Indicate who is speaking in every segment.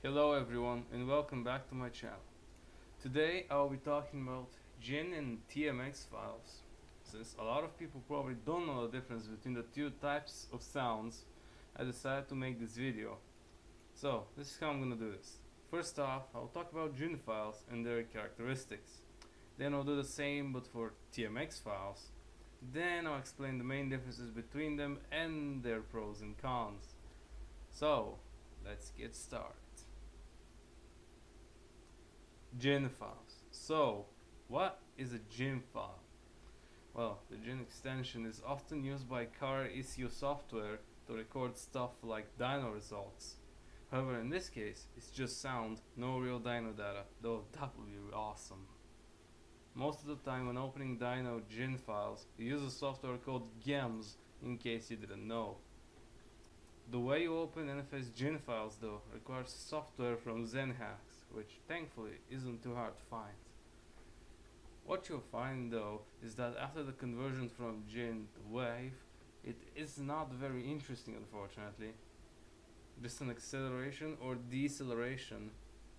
Speaker 1: Hello everyone and welcome back to my channel. Today I'll be talking about GIN and TMX files. Since a lot of people probably don't know the difference between the two types of sounds, I decided to make this video. So this is how I'm gonna do this. First off, I'll talk about GIN files and their characteristics. Then I'll do the same but for TMX files. Then I'll explain the main differences between them and their pros and cons. So let's get started. GIN files. So, what is a GIN file? Well, the GIN extension is often used by car ECU software to record stuff like dyno results. However, in this case, it's just sound, no real dyno data, though that would be awesome. Most of the time when opening dyno GIN files, you use a software called GEMS, in case you didn't know. The way you open NFS GIN files though requires software from ZenHacks, which thankfully isn't too hard to find. What you'll find though is that after the conversion from GIN to WAV, it is not very interesting unfortunately. Just an acceleration or deceleration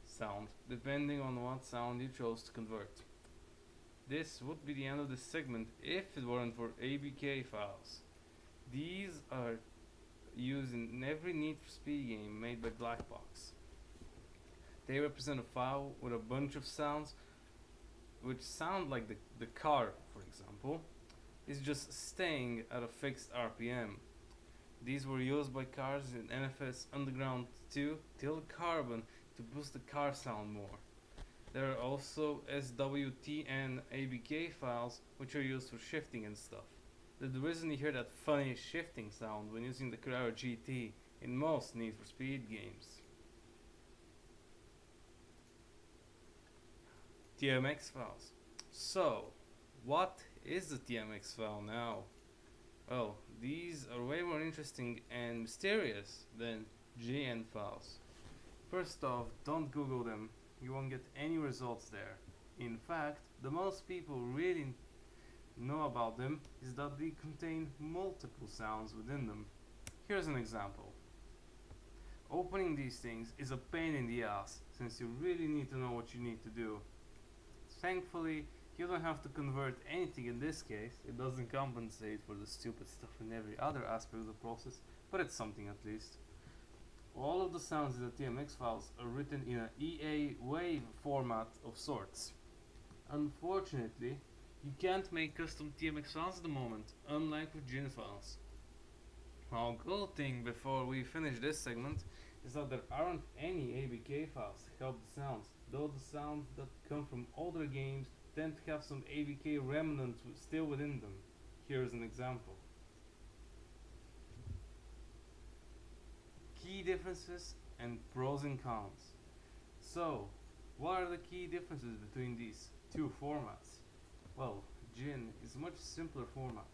Speaker 1: sound depending on what sound you chose to convert. This would be the end of this segment if it weren't for ABK files. These are used in every Need for Speed game made by Blackbox. They represent a file with a bunch of sounds which sound like the car, for example, is just staying at a fixed RPM. These were used by cars in NFS Underground 2 till Carbon to boost the car sound more. There are also SWT and ABK files which are used for shifting and stuff. The reason you hear that funny shifting sound when using the Carrera GT in most Need for Speed games. TMX files. So, what is a TMX file now? Well, these are way more interesting and mysterious than GN files. First off, don't Google them, you won't get any results there. In fact, the most people really know about them is that they contain multiple sounds within them. Here's an example. Opening these things is a pain in the ass since you really need to know what you need to do. Thankfully, you don't have to convert anything in this case. It doesn't compensate for the stupid stuff in every other aspect of the process, but it's something at least. All of the sounds in the TMX files are written in an EA WAV format of sorts. Unfortunately, you can't make custom TMX files at the moment, unlike with GIN files. Well, good thing before we finish this segment is that there aren't any ABK files to help the sounds, though the sounds that come from older games tend to have some ABK remnants still within them. Here's an example. Key differences and pros and cons. So, what are the key differences between these two formats? Well, GIN is a much simpler format,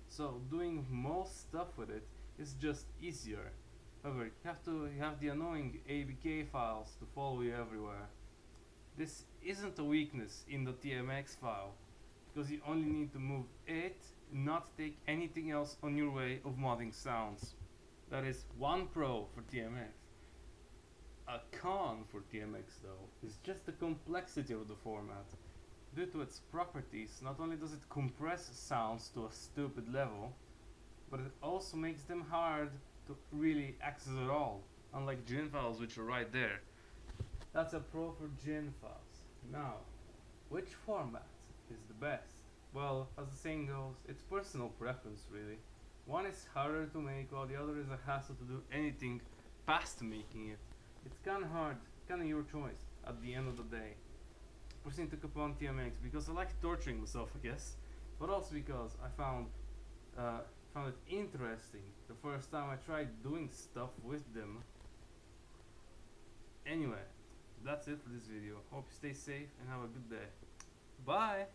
Speaker 1: so doing most stuff with it is just easier. However, you have the annoying ABK files to follow you everywhere. This isn't a weakness in the TMX file, because you only need to move it and not take anything else on your way of modding sounds. That is one pro for TMX. A con for TMX though is just the complexity of the format. Due to its properties, not only does it compress sounds to a stupid level, but it also makes them hard to really access at all, unlike GIN files which are right there. That's a pro for GIN files. Now, which format is the best? Well, as the saying goes, it's personal preference really. One is harder to make while the other is a hassle to do anything past making it. It's kinda hard, kinda your choice at the end of the day. Personally took upon TMX because I like torturing myself, I guess, but also because I found it interesting the first time I tried doing stuff with them. Anyway, that's it for this video. Hope you stay safe and have a good day. Bye!